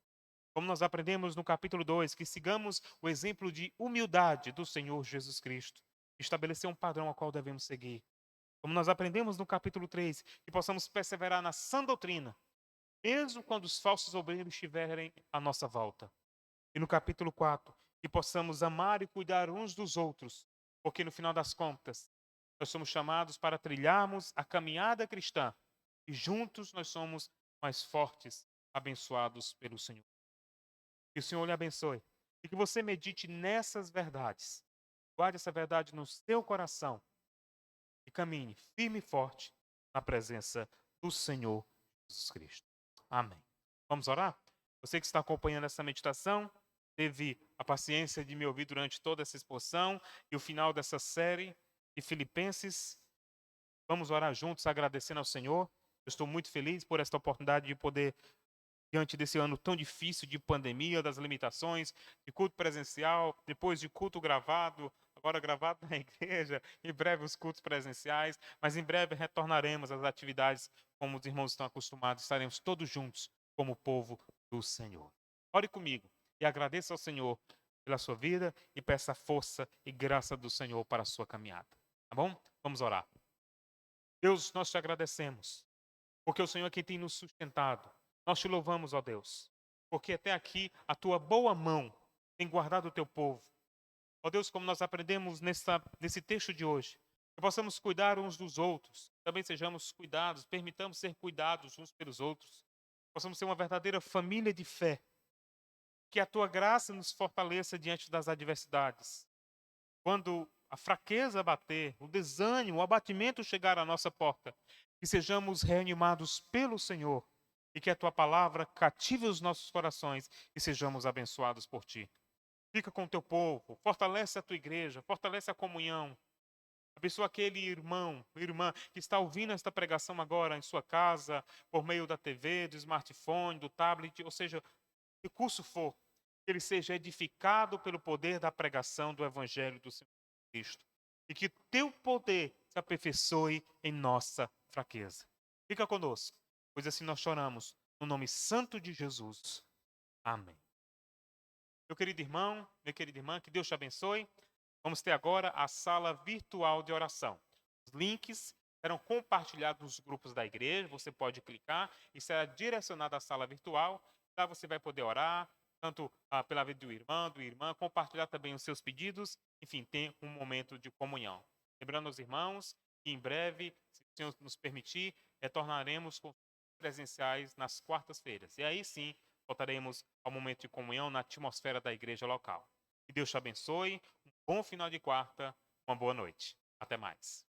Como nós aprendemos no capítulo 2, que sigamos o exemplo de humildade do Senhor Jesus Cristo, estabelecer um padrão ao qual devemos seguir. Como nós aprendemos no capítulo 3, que possamos perseverar na sã doutrina, mesmo quando os falsos obreiros estiverem à nossa volta. E no capítulo 4, que possamos amar e cuidar uns dos outros, porque no final das contas, nós somos chamados para trilharmos a caminhada cristã e juntos nós somos mais fortes, abençoados pelo Senhor. Que o Senhor lhe abençoe e que você medite nessas verdades. Guarde essa verdade no seu coração e caminhe firme e forte na presença do Senhor Jesus Cristo. Amém. Vamos orar? Você que está acompanhando essa meditação, teve a paciência de me ouvir durante toda essa exposição e o final dessa série de Filipenses. Vamos orar juntos, agradecendo ao Senhor. Eu estou muito feliz por esta oportunidade de poder, diante desse ano tão difícil de pandemia, das limitações, de culto presencial, depois de culto gravado, agora gravado na igreja, em breve os cultos presenciais, mas em breve retornaremos às atividades como os irmãos estão acostumados, estaremos todos juntos como povo do Senhor. Ore comigo e agradeça ao Senhor pela sua vida e peça a força e graça do Senhor para a sua caminhada. Tá bom? Vamos orar. Deus, nós te agradecemos, porque o Senhor é quem tem nos sustentado. Nós te louvamos, ó Deus, porque até aqui a tua boa mão tem guardado o teu povo. Ó Deus, como nós aprendemos nesse texto de hoje, que possamos cuidar uns dos outros, também sejamos cuidados, permitamos ser cuidados uns pelos outros, possamos ser uma verdadeira família de fé, que a tua graça nos fortaleça diante das adversidades. Quando a fraqueza bater, o desânimo, o abatimento chegar à nossa porta, que sejamos reanimados pelo Senhor e que a tua palavra cative os nossos corações e sejamos abençoados por ti. Fica com o teu povo, fortalece a tua igreja, fortalece a comunhão. Abençoa aquele irmão, irmã que está ouvindo esta pregação agora em sua casa, por meio da TV, do smartphone, do tablet, ou seja, que curso for, que ele seja edificado pelo poder da pregação do Evangelho do Senhor Cristo. E que teu poder se aperfeiçoe em nossa fraqueza. Fica conosco, pois assim nós choramos, no nome santo de Jesus. Amém. Meu querido irmão, minha querida irmã, que Deus te abençoe. Vamos ter agora a sala virtual de oração. Os links serão compartilhados nos grupos da igreja, você pode clicar e será direcionado à sala virtual. Lá você vai poder orar, tanto pela vida do irmão, do irmã, compartilhar também os seus pedidos, enfim, ter um momento de comunhão. Lembrando aos irmãos que em breve, se o Senhor nos permitir, retornaremos com presenciais nas quartas-feiras. E aí sim, voltaremos ao momento de comunhão na atmosfera da igreja local. Que Deus te abençoe, um bom final de quarta, uma boa noite. Até mais.